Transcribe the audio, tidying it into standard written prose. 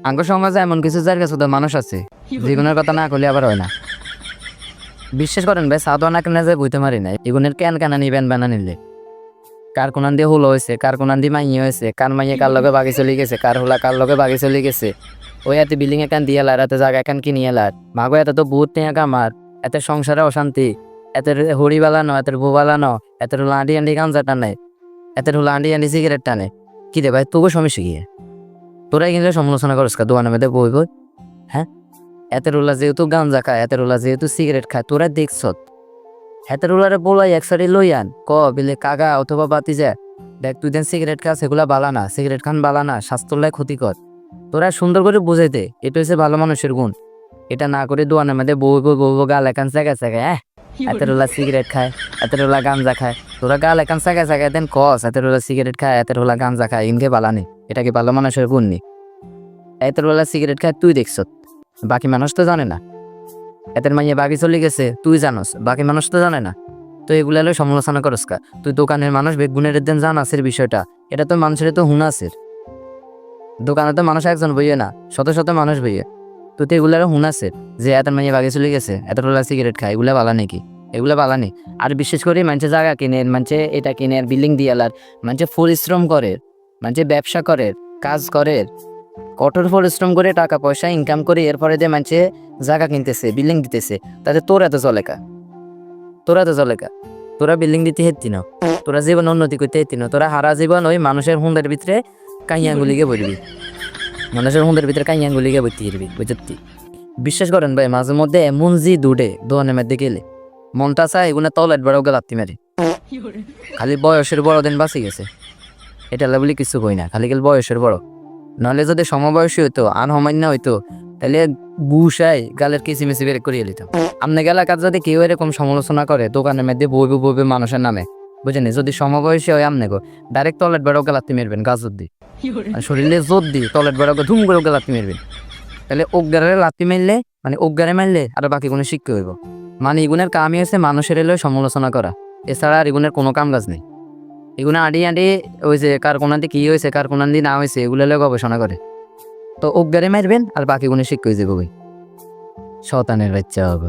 আঙ্গ সমাজে এমন কিছু জায়গা শুধু মানুষ আছে যেগুলোর কথা না করলে আবার হয় না। বিশ্বাস করেন ভাই, সাধু না কেন যে বুঝতে পারি না এগুনের কেন কেন নিবেন বানা নিলে কার কোনান দিয়ে হুলো হয়েছে, কার কোনান দিয়ে মাইয়ে হয়েছে, কার মাইয়ে কার লগে বাগি চলে গেছে, কার হুলা কার লগে বাগি চলে গেছে। ওই এত বিল্ডিং এখান দিয়ে এলার, এত জায়গা এখান কিনে এলার মাগো, এত তো বহুত নেই আমার, এত সংসারে অশান্তি, এত হরি বালানো, এত বউ বালানো, এত হুলা আন্ডি আন্ডি গাঞ্জা টানে, এত হুলা আন্ডি আন্ডি সিগারেট টানে। কি রে ভাই, তোকে সমস্যা গিয়ে তোরাই কিন্তু সমালোচনা করিস কা দোকানের মধ্যে বই বই। হ্যাঁ, এতেরুলা যেহেতু গাঞ্জা খায়, এতেরুলা যেহেতু সিগারেট খায়, তোরা দেখছ হেতেরুলারে বলাই এক সাইডে লই আন ক বিলে কাগা অথবা বাতি যা দেখ তুই দেন সিগারেট খা, সেগুলা বালা না, সিগারেট খান বালা না, স্বাস্থ্যলাই ক্ষতিকর। তোরা সুন্দর করে বুঝাইতে এটা হচ্ছে ভালো মানুষের গুণ। এটা না করে দোয়ানের মধ্যে বউ বউ বউ বউ গাল একান জায়গায় জায়গায় এতেরুলা সিগারেট খায়, এতেরুলা গাঞ্জা খায়, তোরা গাল একান জায়গায় জায়গায় দেন কস এতেরুলা সিগারেট খায়, এতেরুলা গাঞ্জা খায়, ইনকে বালানি, এটা কি ভালো মানুষের গুণ নি? এতেরুলা সিগারেট খায় তুই দেখছ, বাকি মানুষ তো জানে না। এতের মাইয়ে বাকি চলে গেছে তুই জানোস, বাকি মানুষ তো জানে না। তো এগুলো হলো সমালোচনা করস কা? তুই দোকানের মানুষ বেগুনের দেন জানাসের বিষয়টা, এটা তো মানুষের তো হুনাসের। দোকানে তো মানুষ একজন বইয়ে না, শত শত মানুষ বইয়ে। তুই তো এগুলো হুনাসের যে এতের মাইয়ে বাকি চলে গেছে, এতটা সিগারেট খায়, এগুলো বালা নাকি? এগুলো বালা নেই। আর বিশেষ করে মানুষে জায়গা কিনে, মানুষে এটা কিনে বিল্ডিং দিয়ে এলার, মানুষে পরিশ্রম করে, মানুষে ব্যবসা করে, কাজ করে, কঠোর পরিশ্রম করে টাকা পয়সা ইনকাম করে এরপরে যে মানুষে জায়গা কিনতেছে, বিল্ডিং দিতেছে, তাতে তোর এত চলে কা? তোরা তো চলে কা? তোরা বিল্ডিং দিতে হেতি না, তোরা জীবন উন্নতি করতে হেতি না, তোরা হারা জীবন ওই মানুষের হুন্ডের ভিতরে কাইয়াঙ্গুলিকে বলবি, মানুষের হুন্ডের ভিতরে কাইয়াঙ্গুলিকে বইতে দিবি, বুঝতি? বিশ্বাস করেন ভাই, মাঝে মধ্যে এমন জি দুডে দোয়ানের মধ্যে গেলে মনটা চায় এগুলো তলেট বড় লাত্তি মারি। খালি বয়সের বড় দিন বাঁচি গেছে, এটা বলি কিছু কই না, খালি গেল বয়সের বড়। নাহলে যদি সমবয়সী হইতো, আনহমান্য হইতো, তাহলে বুসাই গালের কিচিমিচি বের করিয়ে দিতাম। আপনার এলাকার যদি কেউ এরকম সমালোচনা করে দোকানের মধ্যে বইবে বইবে মানুষের নামে, বুঝেনি? যদি সমবয়সী হয় আমনে গো ডাইরেক্ট টয়লেট বেড়ো গালাতে মেরবেন, গাছ দি শরীরে জোর দি টয়লেট বেড়ো ধুম করে গালাতে মেরবেন। তাহলে অজ্ঞারে লাত্তি মারলে, মানে অজ্ঞারে মারলে আর বাকি কোনো শিক্ষা হইব। মানে এগুনের কামই হচ্ছে মানুষের এলে সমালোচনা করা, এছাড়া আর এগুনের কোনো কাম কাজ নেই। এগুলো আঁটি আঁটি ওই যে কার কোনান দিয়ে কী হয়েছে, কার কোনান দিয়ে না হয়েছে, এগুলো হলে গবেষণা করে। তো অজ্ঞারে মারবেন আর বাকি গুণে শিক্ষা হয়ে যাবে, শতানের বাচ্চা হবে।